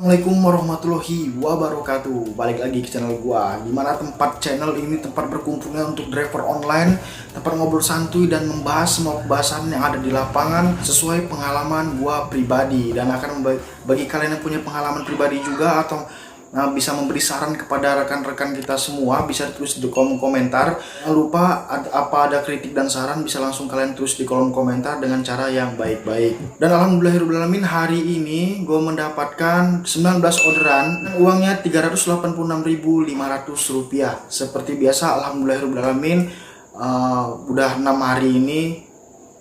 Assalamualaikum warahmatullahi wabarakatuh. Balik lagi ke channel gua, dimana channel ini tempat berkumpulnya untuk driver online, tempat ngobrol santuy dan membahas semua pembahasan yang ada di lapangan sesuai pengalaman gua pribadi, dan akan bagi kalian yang punya pengalaman pribadi juga atau bisa memberi saran kepada rekan-rekan kita semua, bisa tulis di kolom komentar. Jangan lupa ada kritik dan saran bisa langsung kalian tulis di kolom komentar dengan cara yang baik-baik. Dan alhamdulillahirobbilalamin, hari ini gue mendapatkan 19 orderan, uangnya Rp386.500. Seperti biasa, alhamdulillahirobbilalamin, udah 6 hari ini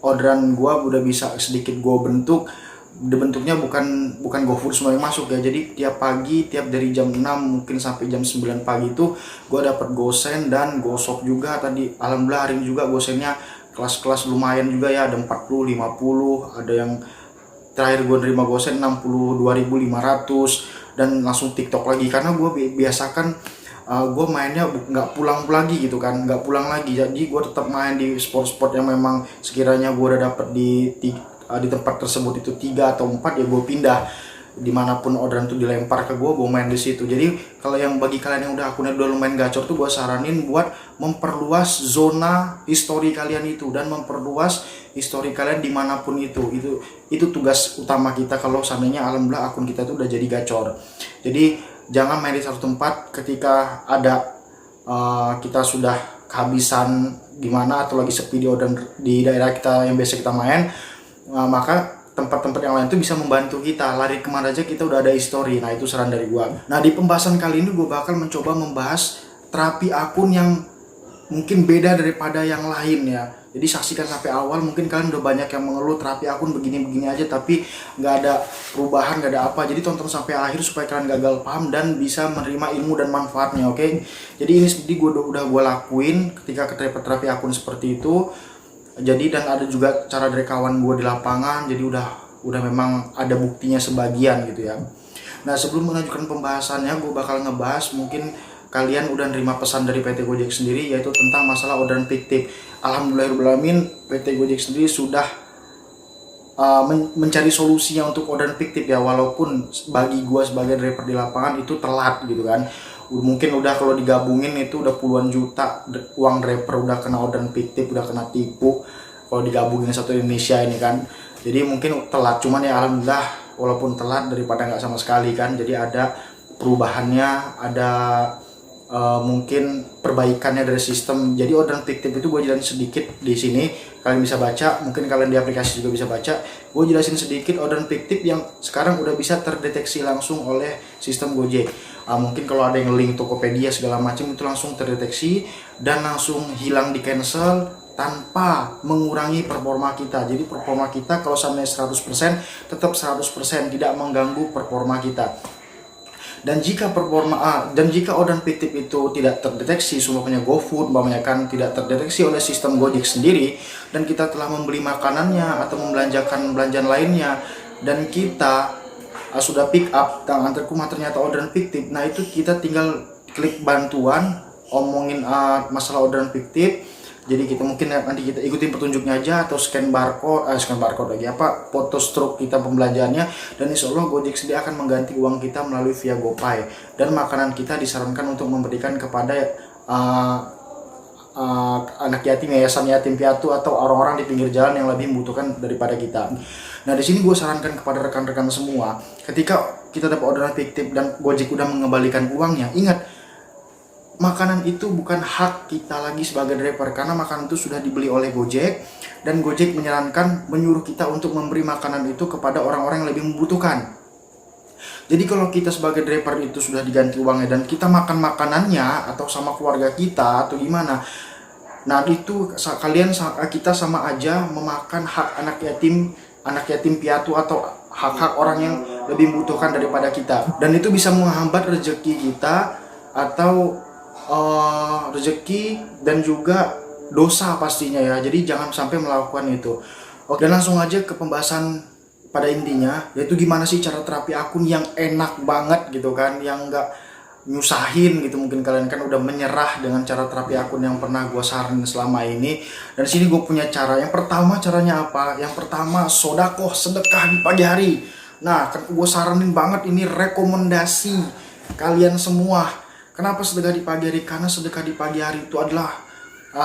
orderan gue udah bisa sedikit gue bentuk. Bentuknya bukan GoFood semua yang masuk ya, jadi tiap pagi, tiap dari jam 6 mungkin sampai jam 9 pagi itu gue dapat gosen dan gosok juga. Tadi alhamdulillah hari ini juga gosennya kelas-kelas lumayan juga ya, ada 40, 50, ada yang terakhir gue nerima gosen 62.500, dan langsung TikTok lagi karena gue biasakan gue mainnya nggak pulang lagi gitu kan, nggak pulang lagi, jadi gue tetap main di spot-spot yang memang sekiranya gue udah dapet di tempat tersebut itu 3 atau 4 ya gue pindah dimanapun orderan itu dilempar ke gue main di situ. Jadi kalau yang bagi kalian yang udah akunnya udah lumayan gacor tuh, gue saranin buat memperluas zona histori kalian itu dan memperluas histori kalian dimanapun itu tugas utama kita kalau seandainya alhamdulillah akun kita tuh udah jadi gacor. Jadi jangan main di satu tempat ketika ada kita sudah kehabisan gimana atau lagi sepi di orderan di daerah kita yang biasa kita main. Maka tempat-tempat yang lain itu bisa membantu kita. Lari kemana aja kita udah ada history. Nah, itu saran dari gua. Nah, di pembahasan kali ini gua bakal mencoba membahas terapi akun yang mungkin beda daripada yang lain ya. Jadi saksikan sampai awal. Mungkin kalian udah banyak yang mengeluh terapi akun begini-begini aja tapi nggak ada perubahan, nggak ada apa. Jadi tonton sampai akhir supaya kalian gagal paham dan bisa menerima ilmu dan manfaatnya, oke? Jadi ini seperti udah gua lakuin ketika terapi akun seperti itu. Jadi dan ada juga cara dari kawan gue di lapangan, jadi udah memang ada buktinya sebagian gitu ya. Nah, sebelum mengajukan pembahasannya, gue bakal ngebahas, mungkin kalian udah nerima pesan dari PT Gojek sendiri, yaitu tentang masalah orderan fiktif. Alhamdulillahirobbilalamin, PT Gojek sendiri sudah mencari solusinya untuk orderan fiktif ya, walaupun bagi gue sebagai driver di lapangan itu telat gitu kan. Mungkin udah kalau digabungin itu udah puluhan juta uang driver udah kena orderan fiktif, udah kena tipu kalau digabungin satu Indonesia ini kan. Jadi mungkin telat, cuman ya alhamdulillah walaupun telat daripada nggak sama sekali kan. Jadi ada perubahannya, ada mungkin perbaikannya dari sistem. Jadi orderan fiktif itu gue jelasin sedikit di sini, kalian bisa baca, mungkin kalian di aplikasi juga bisa baca. Gue jelasin sedikit orderan fiktif yang sekarang udah bisa terdeteksi langsung oleh sistem Gojek. Mungkin kalau ada yang link Tokopedia segala macam itu langsung terdeteksi dan langsung hilang, di cancel tanpa mengurangi performa kita. Jadi performa kita kalau sampai 100% tetap 100%, tidak mengganggu performa kita. Dan jika orderan fiktif itu tidak terdeteksi, sumpahnya GoFood kan tidak terdeteksi oleh sistem Gojek sendiri, dan kita telah membeli makanannya atau membelanjakan belanjaan lainnya, dan kita sudah pick up antar rumah ternyata orderan fiktif. Nah, itu kita tinggal klik bantuan, omongin masalah orderan fiktif. Jadi kita mungkin nanti kita ikutin petunjuknya aja atau scan barcode lagi foto struk kita pembelanjaannya, dan insya Allah Gojek sendiri akan mengganti uang kita melalui via GoPay, dan makanan kita disarankan untuk memberikan kepada anak yatim, yayasan yatim piatu atau orang-orang di pinggir jalan yang lebih membutuhkan daripada kita. Nah, di sini gue sarankan kepada rekan-rekan semua, ketika kita dapat orderan fiktif dan Gojek udah mengembalikan uangnya, ingat, makanan itu bukan hak kita lagi sebagai driver, karena makanan itu sudah dibeli oleh Gojek, dan Gojek menyuruh kita untuk memberi makanan itu kepada orang-orang yang lebih membutuhkan. Jadi kalau kita sebagai driver itu sudah diganti uangnya dan kita makan makanannya atau sama keluarga kita atau gimana, nah itu kita sama aja memakan hak anak yatim piatu atau hak-hak orang yang lebih membutuhkan daripada kita, dan itu bisa menghambat rezeki kita atau rezeki dan juga dosa pastinya ya. Jadi jangan sampai melakukan itu. Oke, dan langsung aja ke pembahasan pada intinya, yaitu gimana sih cara terapi akun yang enak banget gitu kan, yang nggak nyusahin gitu. Mungkin kalian kan udah menyerah dengan cara terapi akun yang pernah gue saranin selama ini, dan sini gue punya cara. Yang pertama, caranya apa? Yang pertama, sedekah di pagi hari. Nah, gue saranin banget, ini rekomendasi kalian semua. Kenapa sedekah di pagi hari? Karena sedekah di pagi hari itu adalah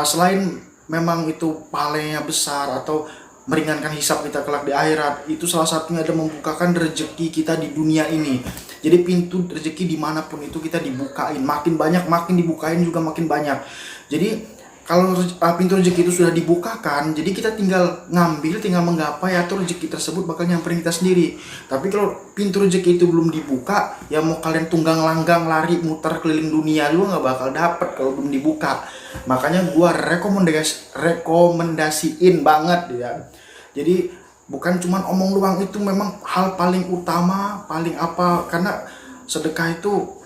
selain memang itu pahalanya besar atau meringankan hisab kita kelak di akhirat, itu salah satunya adalah membukakan rezeki kita di dunia ini. Jadi pintu rezeki dimanapun itu kita dibukain, makin banyak makin dibukain juga makin banyak. Jadi kalau pintu rezeki itu sudah dibukakan, jadi kita tinggal ngambil, tinggal menggapai, atau rezeki tersebut bakal nyamperin kita sendiri. Tapi kalau pintu rezeki itu belum dibuka, ya mau kalian tunggang langgang lari muter keliling dunia, lu nggak bakal dapet kalau belum dibuka. Makanya gua rekomendasiin banget ya. Jadi bukan cuman omong doang, itu memang hal paling utama, paling apa, karena sedekah itu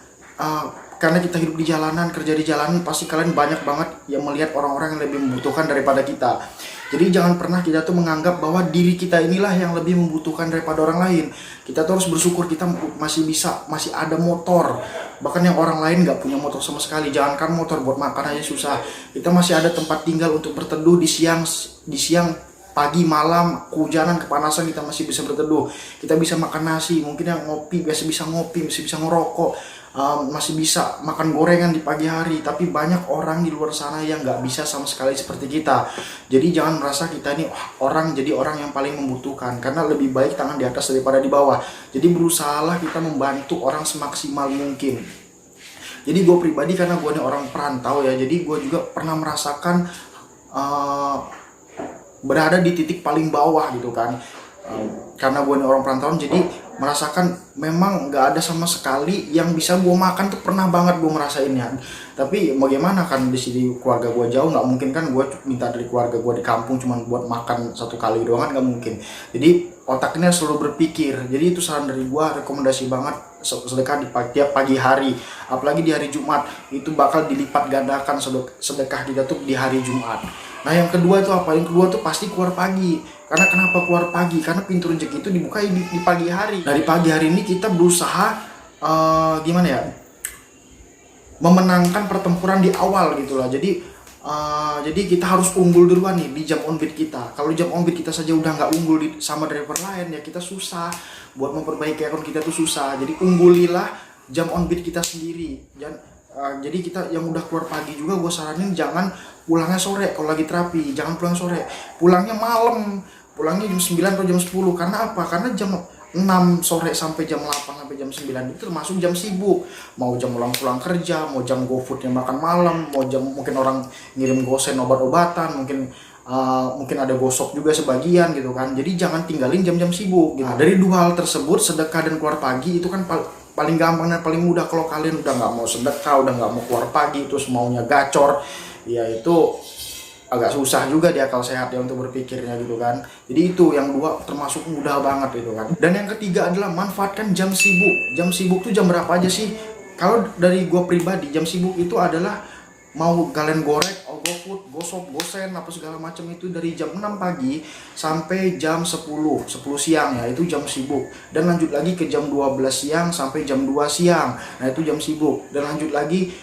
karena kita hidup di jalanan, kerja di jalanan, pasti kalian banyak banget yang melihat orang-orang yang lebih membutuhkan daripada kita. Jadi jangan pernah kita tuh menganggap bahwa diri kita inilah yang lebih membutuhkan daripada orang lain. Kita tuh harus bersyukur kita masih ada motor. Bahkan yang orang lain nggak punya motor sama sekali. Jangankan motor, buat makan aja susah. Kita masih ada tempat tinggal untuk berteduh di siang pagi, malam, kehujanan, kepanasan, kita masih bisa berteduh. Kita bisa makan nasi, mungkin yang ngopi biasa bisa ngopi, masih bisa ngerokok, masih bisa makan gorengan di pagi hari. Tapi banyak orang di luar sana yang nggak bisa sama sekali seperti kita. Jadi jangan merasa kita ini jadi orang yang paling membutuhkan, karena lebih baik tangan di atas daripada di bawah. Jadi berusahalah kita membantu orang semaksimal mungkin. Jadi gue pribadi, karena gue ini orang perantau ya, jadi gue juga pernah merasakan berada di titik paling bawah gitu kan. Karena gue ini orang perantauan, jadi merasakan memang nggak ada sama sekali yang bisa gue makan tuh, pernah banget gue merasainnya. Tapi bagaimana, kan di sini keluarga gue jauh, nggak mungkin kan gue minta dari keluarga gue di kampung cuma buat makan satu kali doang, kan nggak mungkin. Jadi otaknya selalu berpikir. Jadi itu saran dari gue, rekomendasi banget sedekah di tiap pagi hari, apalagi di hari Jumat, itu bakal dilipat gandakan sedekah kita tuh di hari Jumat. Nah yang kedua itu apa? Yang kedua tuh pasti keluar pagi. Karena kenapa keluar pagi? Karena pintu rezeki itu dibuka di pagi hari. Dari pagi hari ini kita berusaha gimana ya, memenangkan pertempuran di awal gitu lah. Jadi kita harus unggul duluan nih di jam on beat kita. Kalau jam on beat kita saja udah nggak unggul sama driver lain, ya kita susah buat memperbaiki akun kita tuh susah. Jadi unggulilah jam on beat kita sendiri. Jadi kita yang udah keluar pagi juga, gue saranin jangan pulangnya sore. Kalau lagi terapi jangan pulang sore, pulangnya malam, pulangnya jam 9 atau jam 10. Karena apa? Karena jam 6 sore sampai jam 8 sampai jam 9 itu termasuk jam sibuk. Mau jam pulang kerja, mau jam GoFoodnya makan malam, mau jam mungkin orang ngirim gosen obat-obatan, mungkin ada gosok juga sebagian gitu kan. Jadi jangan tinggalin jam-jam sibuk gitu. Nah, dari dua hal tersebut, sedekah dan keluar pagi, itu kan paling gampang dan paling mudah. Kalau kalian udah nggak mau sedekah, udah nggak mau keluar pagi, terus maunya gacor, ya itu agak susah juga di akal sehat ya untuk berpikirnya gitu kan. Jadi itu yang dua termasuk mudah banget gitu kan. Dan yang ketiga adalah manfaatkan jam sibuk. Jam sibuk tuh jam berapa aja sih? Kalau dari gue pribadi, jam sibuk itu adalah mau kalian gorek, GoFood, gosok, gosen, apa segala macam, itu dari jam 6 pagi sampai jam 10 siang ya, itu jam sibuk. Dan lanjut lagi ke jam 12 siang sampai jam 2 siang, nah itu jam sibuk. Dan lanjut lagi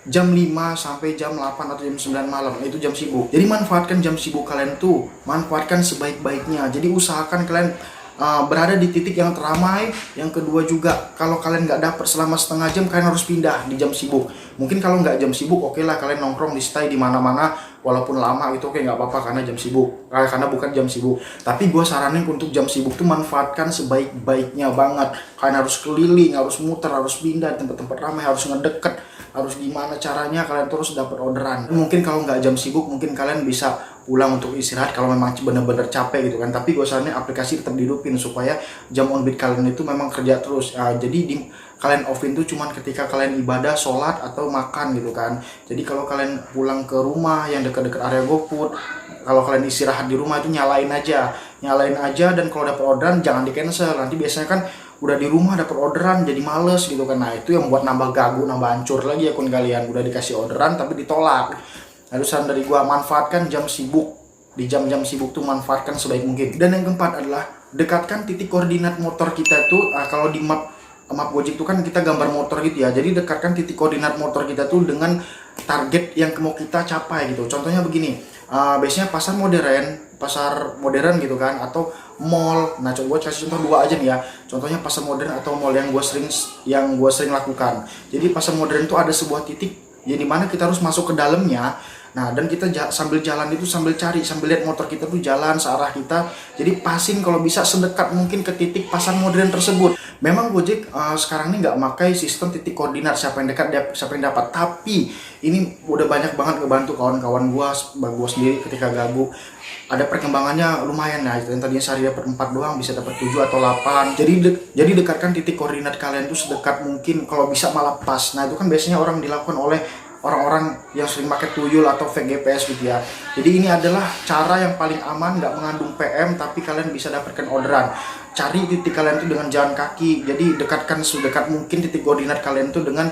jam 5 sampai jam 8 atau jam 9 malam, itu jam sibuk. Jadi manfaatkan jam sibuk kalian tuh, manfaatkan sebaik-baiknya. Jadi usahakan kalian berada di titik yang teramai. Yang kedua juga, kalau kalian nggak dapat selama setengah jam, kalian harus pindah di jam sibuk. Mungkin kalau nggak jam sibuk, oke lah kalian nongkrong di stay di mana-mana, walaupun lama itu oke, nggak apa-apa, karena jam sibuk, karena bukan jam sibuk. Tapi gue saranin untuk jam sibuk tuh manfaatkan sebaik-baiknya banget. Kalian harus keliling, harus muter, harus pindah di tempat-tempat ramai, harus ngedeket, harus gimana caranya kalian terus dapat orderan. Mungkin kalau nggak jam sibuk, mungkin kalian bisa pulang untuk istirahat kalau memang bener-bener capek gitu kan. Tapi gue saranin aplikasi tetap dihidupin supaya jam on beat kalian itu memang kerja terus. Jadi kalian offin tuh cuman ketika kalian ibadah, sholat, atau makan gitu kan. Jadi kalau kalian pulang ke rumah yang dekat-dekat area GoFood, kalau kalian istirahat di rumah itu nyalain aja. Dan kalau dapat orderan jangan di cancel. Nanti biasanya kan udah di rumah dapat orderan jadi males gitu kan. Nah itu yang buat nambah gagu, nambah hancur lagi akun kalian. Udah dikasih orderan tapi ditolak. Lalu saran dari gua, manfaatkan jam sibuk. Di jam-jam sibuk tuh manfaatkan sebaik mungkin. Dan yang keempat adalah dekatkan titik koordinat motor kita itu. Kalau di map Gojek itu kan kita gambar motor gitu ya. Jadi dekatkan titik koordinat motor kita tuh dengan target yang mau kita capai gitu. Contohnya begini, biasanya pasar modern gitu kan, atau mall. Nah, coba gue kasih contoh dua aja nih ya. Contohnya pasar modern atau mall yang gue sering lakukan. Jadi pasar modern itu ada sebuah titik yang dimana kita harus masuk ke dalamnya. Nah, dan kita sambil jalan itu sambil lihat motor kita tuh jalan searah kita. Jadi pasin kalau bisa sedekat mungkin ke titik pasar modern tersebut. Memang Gojek sekarang ini nggak pakai sistem titik koordinat siapa yang dekat siapa yang dapat. Tapi ini udah banyak banget ngebantu kawan-kawan gua sendiri ketika gabung. Ada perkembangannya lumayan ya. Yang tadinya sehari dapat 4 doang bisa dapat 7 atau 8. Jadi dekatkan titik koordinat kalian tuh sedekat mungkin, kalau bisa malah pas. Nah, itu kan biasanya orang dilakukan oleh orang-orang yang sering pakai tuyul atau fake GPS gitu ya. Jadi ini adalah cara yang paling aman, nggak mengandung PM, tapi kalian bisa dapatkan orderan. Cari titik kalian itu dengan jalan kaki. Jadi dekatkan sedekat mungkin titik koordinat kalian itu dengan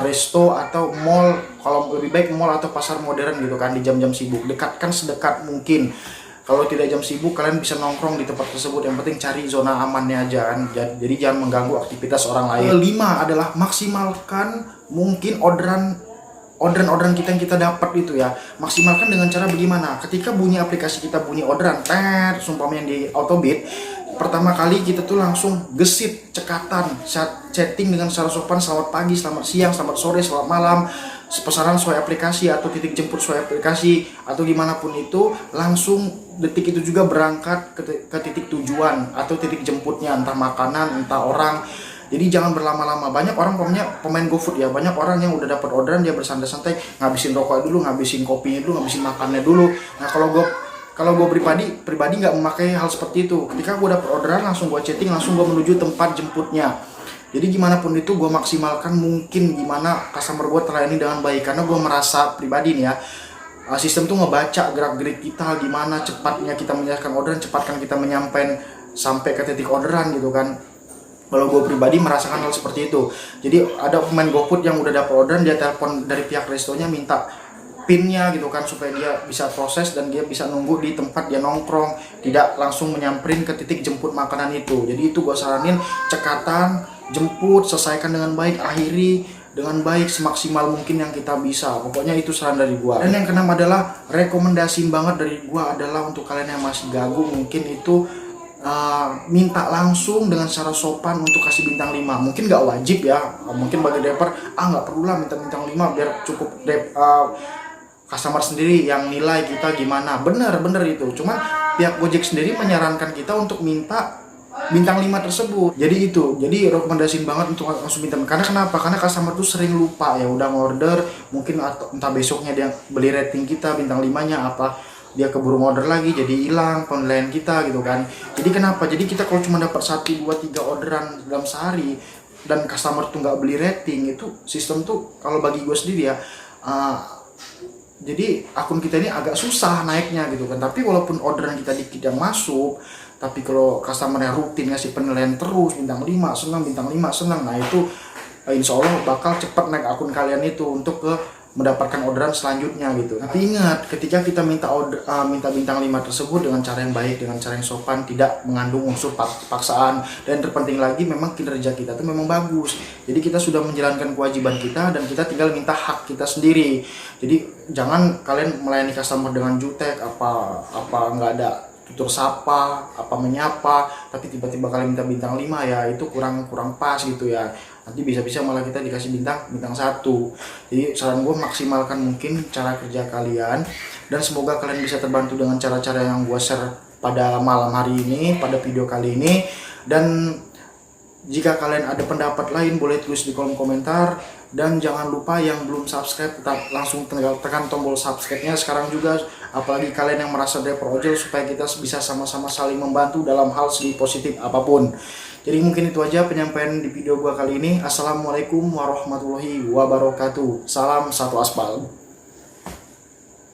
resto atau mall. Kalau lebih baik mall atau pasar modern gitu kan, di jam-jam sibuk. Dekatkan sedekat mungkin. Kalau tidak jam sibuk, kalian bisa nongkrong di tempat tersebut. Yang penting cari zona amannya aja kan. Jadi jangan mengganggu aktivitas orang lain. Kelima adalah maksimalkan mungkin orderan kita yang kita dapat itu ya. Maksimalkan dengan cara bagaimana? Ketika bunyi aplikasi kita bunyi orderan, sumpahnya di Autobit, pertama kali kita tuh langsung gesit cekatan, chatting dengan secara sopan, selamat pagi, selamat siang, selamat sore, selamat malam, pesanan sesuai aplikasi atau titik jemput sesuai aplikasi atau gimana pun itu, langsung detik itu juga berangkat ke titik tujuan atau titik jemputnya, entah makanan, entah orang. Jadi jangan berlama-lama. Banyak orang pemain GoFood ya, banyak orang yang udah dapat orderan dia bersantai-santai, ngabisin rokok dulu, ngabisin kopinya dulu, ngabisin makannya dulu. Nah, kalau gue pribadi nggak memakai hal seperti itu. Ketika gue dapat orderan, langsung gue chatting, langsung gue menuju tempat jemputnya. Jadi gimana pun itu gue maksimalkan mungkin gimana customer gue terlayani dengan baik, karena gue merasa pribadi nih ya, sistem tuh ngebaca gerak-gerik kita, gimana cepatnya kita menyelesaikan orderan, cepatkan kita menyampaikan sampai ke titik orderan gitu kan. Kalau gue pribadi merasakan hal seperti itu. Jadi ada pemain GoFood yang udah dapat orderan, dia telepon dari pihak restonya minta pinnya gitu kan, supaya dia bisa proses dan dia bisa nunggu di tempat dia nongkrong, tidak langsung menyamperin ke titik jemput makanan itu. Jadi itu gue saranin, cekatan, jemput, selesaikan dengan baik, akhiri dengan baik semaksimal mungkin yang kita bisa. Pokoknya itu saran dari gue. Dan yang keenam adalah rekomendasi banget dari gue adalah untuk kalian yang masih gabung, mungkin itu minta langsung dengan secara sopan untuk kasih bintang 5. Mungkin nggak wajib ya, mungkin bagi driver nggak perlu lah minta bintang 5, biar cukup customer sendiri yang nilai kita gimana. Bener itu. Cuman pihak Gojek sendiri menyarankan kita untuk minta bintang 5 tersebut. Jadi rekomendasiin banget untuk langsung bintang. Karena kenapa? Karena customer tuh sering lupa ya, udah ngorder mungkin entah besoknya dia beli rating kita bintang 5-nya apa, dia keburu order lagi jadi hilang penilaian kita gitu kan. Jadi kenapa? Jadi kita kalau cuma dapat 1, 2, 3 orderan dalam sehari dan customer tuh nggak beli rating, itu sistem tuh kalau bagi gue sendiri ya, jadi akun kita ini agak susah naiknya gitu kan. Tapi walaupun orderan kita dikit yang masuk, tapi kalau customer yang rutin ngasih penilaian terus bintang 5 senang, bintang 5 senang, nah itu insya Allah bakal cepat naik akun kalian itu untuk mendapatkan orderan selanjutnya gitu. Tapi ingat, ketika kita minta bintang 5 tersebut dengan cara yang baik, dengan cara yang sopan, tidak mengandung unsur paksaan, dan terpenting lagi memang kinerja kita tuh memang bagus. Jadi kita sudah menjalankan kewajiban kita dan kita tinggal minta hak kita sendiri. Jadi jangan kalian melayani customer dengan jutek, apa nggak ada tutur sapa, apa menyapa, tapi tiba-tiba kalian minta bintang 5 ya, itu kurang pas gitu ya. Nanti bisa-bisa malah kita dikasih bintang 1. Jadi saran gue, maksimalkan mungkin cara kerja kalian, dan semoga kalian bisa terbantu dengan cara-cara yang gue share pada malam hari ini, pada video kali ini. Dan jika kalian ada pendapat lain boleh tulis di kolom komentar, dan jangan lupa yang belum subscribe tetap langsung tekan tombol subscribe-nya sekarang juga, apalagi kalian yang merasa driver ojol, supaya kita bisa sama-sama saling membantu dalam hal segi positif apapun. Jadi mungkin itu aja penyampaian di video gua kali ini. Assalamualaikum warahmatullahi wabarakatuh. Salam satu aspal.